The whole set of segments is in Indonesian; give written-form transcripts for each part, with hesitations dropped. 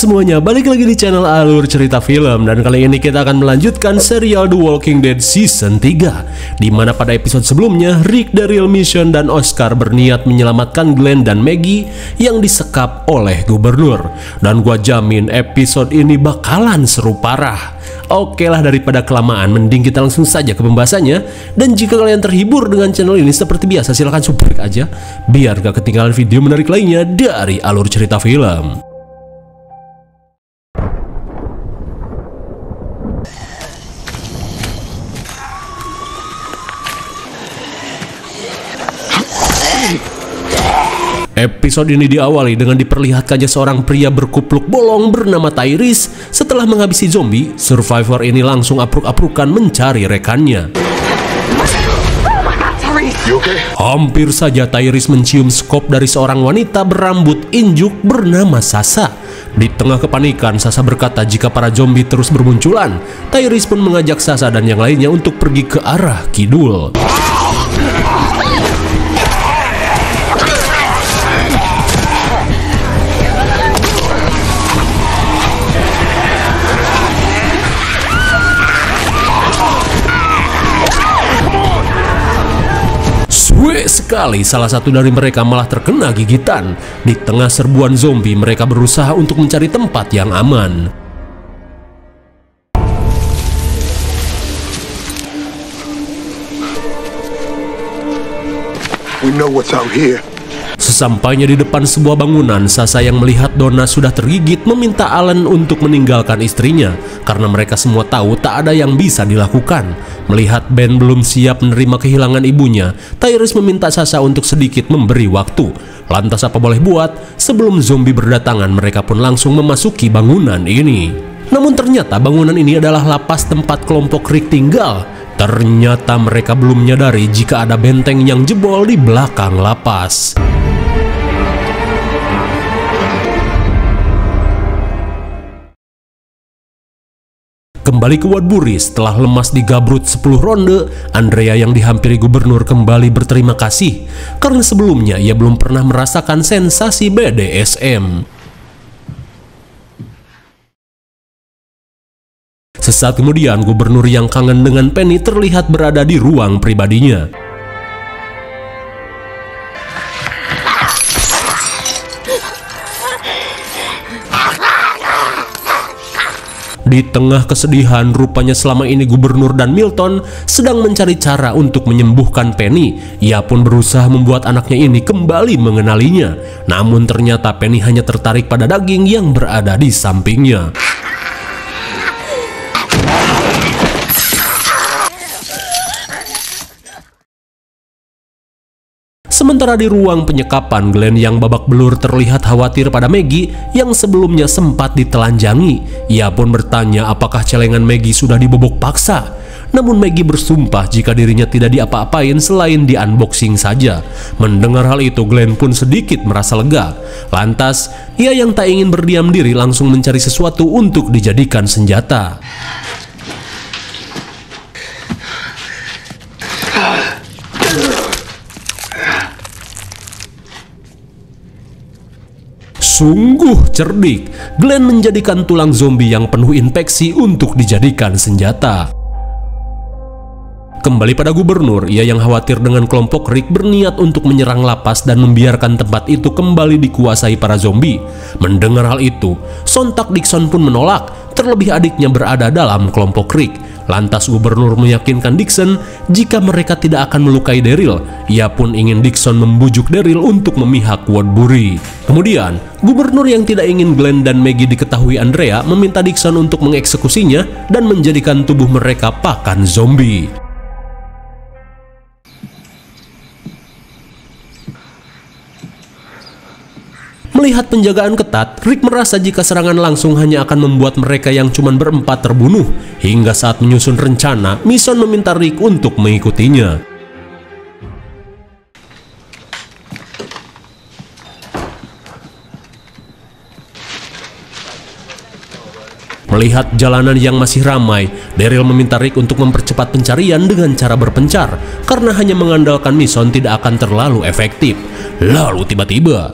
semuanya, balik lagi di channel Alur Cerita Film. Dan kali ini kita akan melanjutkan serial The Walking Dead Season 3, dimana pada episode sebelumnya Rick, Daryl, Mission, dan Oscar berniat menyelamatkan Glenn dan Maggie yang disekap oleh gubernur. Dan gua jamin episode ini bakalan seru parah. Oke lah, daripada kelamaan, mending kita langsung saja ke pembahasannya. Dan jika kalian terhibur dengan channel ini seperti biasa, silahkan subscribe aja biar gak ketinggalan video menarik lainnya dari Alur Cerita Film. Episode ini diawali dengan diperlihatkannya seorang pria berkupluk bolong bernama Tyrese. Setelah menghabisi zombie, survivor ini langsung apruk-aprukan mencari rekannya. Hampir saja Tyrese mencium skop dari seorang wanita berambut injuk bernama Sasha. Di tengah kepanikan, Sasha berkata jika para zombie terus bermunculan. Tyrese pun mengajak Sasha dan yang lainnya untuk pergi ke arah kidul. Sekali salah satu dari mereka malah terkena gigitan. Di tengah serbuan zombie, mereka berusaha untuk mencari tempat yang aman. We know what's out here. Sesampainya di depan sebuah bangunan, Sasha yang melihat Donna sudah tergigit meminta Alan untuk meninggalkan istrinya karena mereka semua tahu tak ada yang bisa dilakukan. Melihat Ben belum siap menerima kehilangan ibunya, Tyrese meminta Sasha untuk sedikit memberi waktu. Lantas apa boleh buat, sebelum zombie berdatangan mereka pun langsung memasuki bangunan ini. Namun ternyata bangunan ini adalah lapas tempat kelompok Rick tinggal. Ternyata mereka belum menyadari jika ada benteng yang jebol di belakang lapas. Kembali ke Woodbury, setelah lemas digabrut 10 ronde, Andrea yang dihampiri gubernur kembali berterima kasih karena sebelumnya ia belum pernah merasakan sensasi BDSM. Sesaat kemudian, gubernur yang kangen dengan Penny terlihat berada di ruang pribadinya. Di tengah kesedihan, rupanya selama ini gubernur dan Milton sedang mencari cara untuk menyembuhkan Penny. Ia pun berusaha membuat anaknya ini kembali mengenalinya. Namun ternyata Penny hanya tertarik pada daging yang berada di sampingnya. Sementara di ruang penyekapan, Glenn yang babak belur terlihat khawatir pada Maggie yang sebelumnya sempat ditelanjangi. Ia pun bertanya apakah celengan Maggie sudah dibobok paksa. Namun Maggie bersumpah jika dirinya tidak diapa-apain selain di unboxing saja. Mendengar hal itu, Glenn pun sedikit merasa lega. Lantas, ia yang tak ingin berdiam diri langsung mencari sesuatu untuk dijadikan senjata. Sungguh cerdik, Glenn menjadikan tulang zombie yang penuh infeksi untuk dijadikan senjata. Kembali pada gubernur, ia yang khawatir dengan kelompok Rick berniat untuk menyerang lapas dan membiarkan tempat itu kembali dikuasai para zombie. Mendengar hal itu, sontak Dixon pun menolak, terlebih adiknya berada dalam kelompok Rick. Lantas gubernur meyakinkan Dixon jika mereka tidak akan melukai Daryl. Ia pun ingin Dixon membujuk Daryl untuk memihak Woodbury. Kemudian, gubernur yang tidak ingin Glenn dan Maggie diketahui Andrea meminta Dixon untuk mengeksekusinya dan menjadikan tubuh mereka pakan zombie. Melihat penjagaan ketat, Rick merasa jika serangan langsung hanya akan membuat mereka yang cuma berempat terbunuh. Hingga saat menyusun rencana, Mission meminta Rick untuk mengikutinya. Melihat jalanan yang masih ramai, Daryl meminta Rick untuk mempercepat pencarian dengan cara berpencar, karena hanya mengandalkan Mission tidak akan terlalu efektif. Lalu tiba-tiba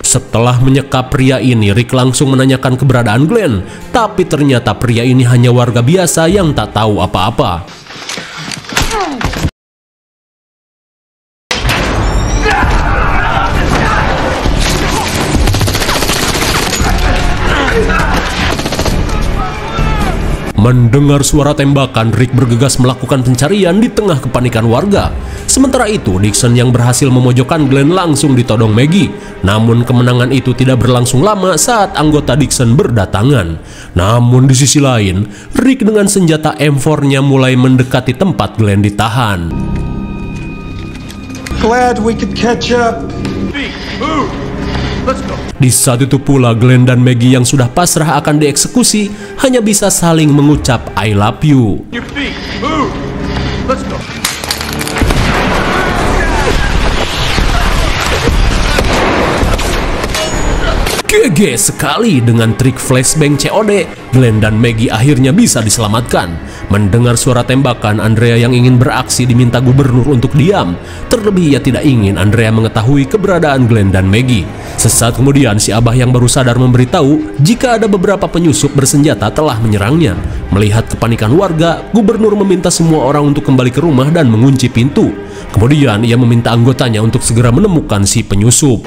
Setelah menyekap pria ini, Rick langsung menanyakan keberadaan Glenn, tapi ternyata pria ini hanya warga biasa yang tak tahu apa-apa. Mendengar suara tembakan, Rick bergegas melakukan pencarian di tengah kepanikan warga. Sementara itu, Dixon yang berhasil memojokkan Glenn langsung ditodong Maggie. Namun kemenangan itu tidak berlangsung lama saat anggota Dixon berdatangan. Namun di sisi lain, Rick dengan senjata M4-nya mulai mendekati tempat Glenn ditahan. Glad we could catch up. Di saat itu pula, Glenn dan Maggie yang sudah pasrah akan dieksekusi hanya bisa saling mengucap I love you. GG sekali, dengan trik flashbang COD, Glenn dan Maggie akhirnya bisa diselamatkan. Mendengar suara tembakan, Andrea yang ingin beraksi diminta gubernur untuk diam. Terlebih ia tidak ingin Andrea mengetahui keberadaan Glenn dan Maggie. Sesaat kemudian si abah yang baru sadar memberitahu jika ada beberapa penyusup bersenjata telah menyerangnya. Melihat kepanikan warga, gubernur meminta semua orang untuk kembali ke rumah dan mengunci pintu. Kemudian ia meminta anggotanya untuk segera menemukan si penyusup.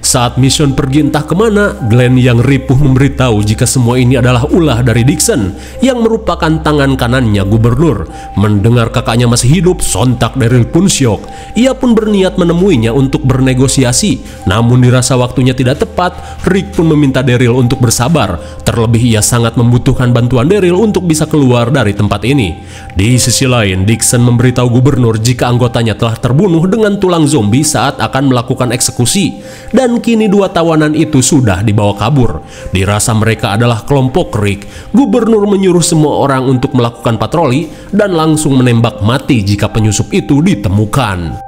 Saat mission pergi entah kemana, Glenn yang ripuh memberitahu jika semua ini adalah ulah dari Dixon yang merupakan tangan kanannya gubernur. Mendengar kakaknya masih hidup, sontak Daryl pun syok. Ia pun berniat menemuinya untuk bernegosiasi. Namun dirasa waktunya tidak tepat, Rick pun meminta Daryl untuk bersabar. Terlebih ia sangat membutuhkan bantuan Daryl untuk bisa keluar dari tempat ini. Di sisi lain, Dixon memberitahu gubernur jika anggotanya telah terbunuh dengan tulang zombie saat akan melakukan eksekusi. Dan kini dua tawanan itu sudah dibawa kabur. Dirasa mereka adalah kelompok Rick, gubernur menyuruh semua orang untuk melakukan patroli dan langsung menembak mati jika penyusup itu ditemukan.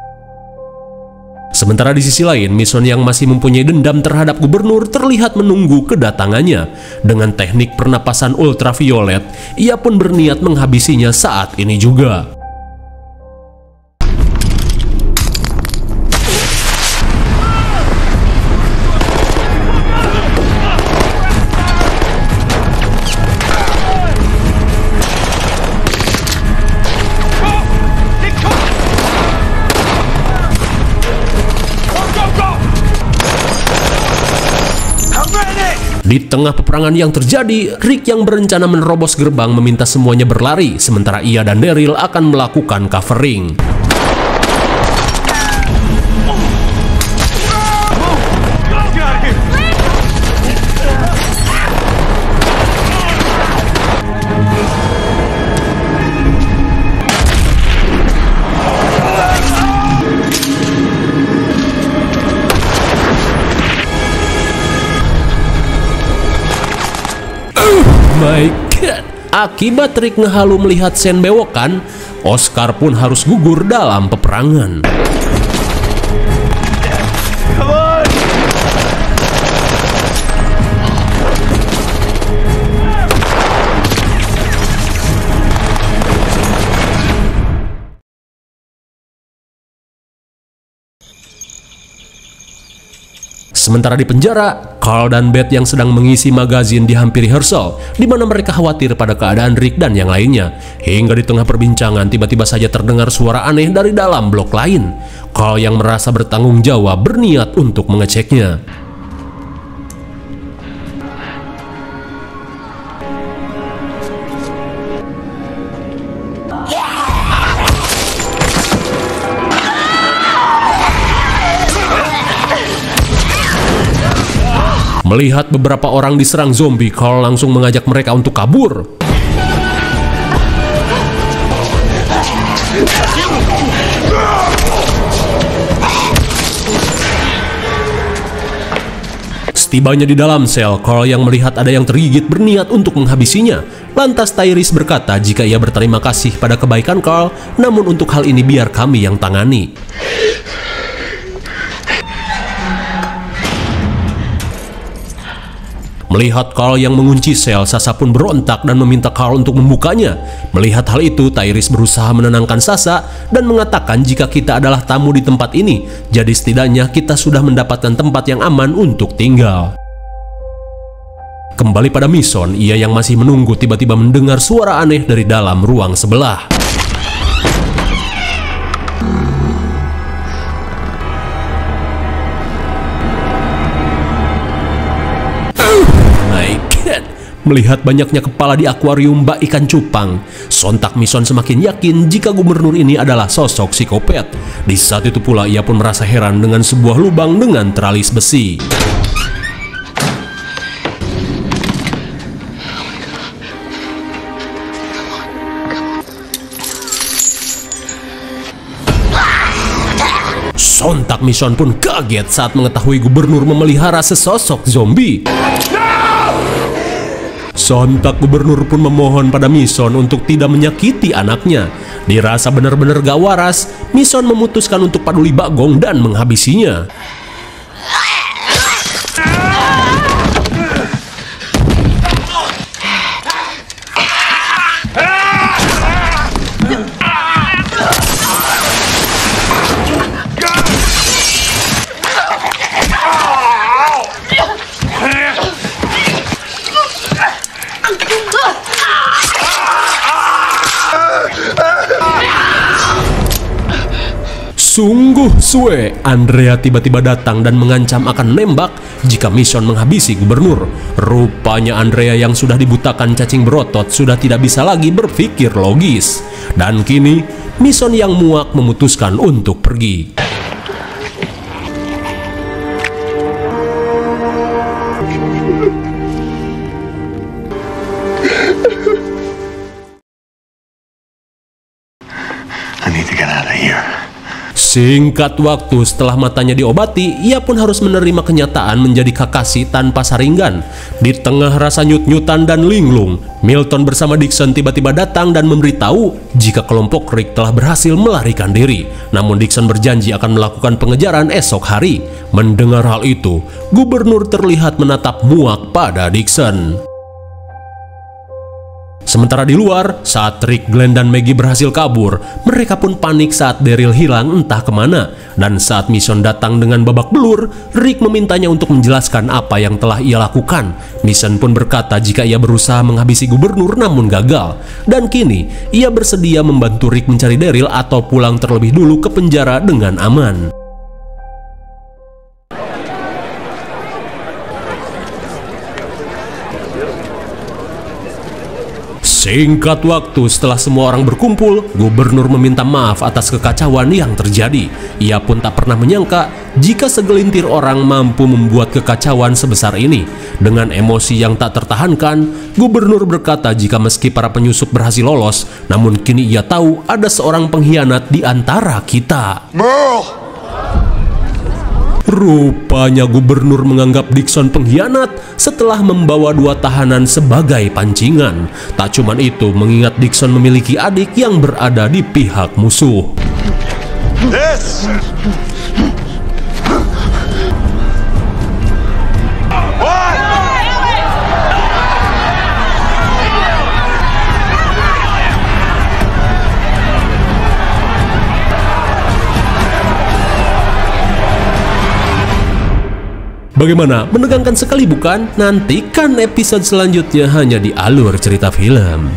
Sementara di sisi lain, Mission yang masih mempunyai dendam terhadap gubernur terlihat menunggu kedatangannya. Dengan teknik pernapasan ultraviolet, ia pun berniat menghabisinya saat ini juga. Di tengah peperangan yang terjadi, Rick yang berencana menerobos gerbang meminta semuanya berlari, sementara ia dan Daryl akan melakukan covering. My God. Akibat Rick ngehalu melihat Sen bewokan, Oscar pun harus gugur dalam peperangan. Sementara di penjara, Carl dan Beth yang sedang mengisi magazin dihampiri Herschel, di mana mereka khawatir pada keadaan Rick dan yang lainnya. Hingga di tengah perbincangan, tiba-tiba saja terdengar suara aneh dari dalam blok lain. Carl yang merasa bertanggung jawab berniat untuk mengeceknya. Melihat beberapa orang diserang zombie, Carl langsung mengajak mereka untuk kabur. Setibanya di dalam sel, Carl yang melihat ada yang tergigit berniat untuk menghabisinya. Lantas Tyrese berkata jika ia berterima kasih pada kebaikan Carl, namun untuk hal ini biar kami yang tangani. Melihat Carl yang mengunci sel, Sasha pun berontak dan meminta Carl untuk membukanya. Melihat hal itu, Tyrese berusaha menenangkan Sasha dan mengatakan jika kita adalah tamu di tempat ini, jadi setidaknya kita sudah mendapatkan tempat yang aman untuk tinggal. Kembali pada Mason, ia yang masih menunggu tiba-tiba mendengar suara aneh dari dalam ruang sebelah. Melihat banyaknya kepala di akuarium bak ikan cupang, sontak Mason semakin yakin jika gubernur ini adalah sosok psikopat. Di saat itu pula ia pun merasa heran dengan sebuah lubang dengan teralis besi. Sontak Mason pun kaget saat mengetahui gubernur memelihara sesosok zombie. Sontak gubernur pun memohon pada Mason untuk tidak menyakiti anaknya. Dirasa benar-benar gak waras, Mason memutuskan untuk paduli bagong dan menghabisinya. Sungguh suwe, Andrea tiba-tiba datang dan mengancam akan nembak jika Mason menghabisi gubernur. Rupanya Andrea yang sudah dibutakan cacing berotot sudah tidak bisa lagi berpikir logis. Dan kini, Mason yang muak memutuskan untuk pergi. I need to get out of here. Singkat waktu setelah matanya diobati, ia pun harus menerima kenyataan menjadi Kakashi tanpa saringan. Di tengah rasa nyut-nyutan dan linglung, Milton bersama Dixon tiba-tiba datang dan memberitahu jika kelompok Rick telah berhasil melarikan diri. Namun Dixon berjanji akan melakukan pengejaran esok hari. Mendengar hal itu, gubernur terlihat menatap muak pada Dixon. Sementara di luar, saat Rick, Glenn, dan Maggie berhasil kabur, mereka pun panik saat Daryl hilang entah kemana. Dan saat Mason datang dengan babak belur, Rick memintanya untuk menjelaskan apa yang telah ia lakukan. Mason pun berkata jika ia berusaha menghabisi gubernur namun gagal. Dan kini, ia bersedia membantu Rick mencari Daryl atau pulang terlebih dulu ke penjara dengan aman. Singkat waktu setelah semua orang berkumpul, gubernur meminta maaf atas kekacauan yang terjadi. Ia pun tak pernah menyangka jika segelintir orang mampu membuat kekacauan sebesar ini. Dengan emosi yang tak tertahankan, gubernur berkata jika meski para penyusup berhasil lolos, namun kini ia tahu ada seorang pengkhianat di antara kita. Merle! Rupanya gubernur menganggap Dixon pengkhianat setelah membawa 2 tahanan sebagai pancingan. Tak cuman itu, mengingat Dixon memiliki adik yang berada di pihak musuh. This! Bagaimana? Menegangkan sekali bukan? Nantikan episode selanjutnya hanya di Alur Cerita Film.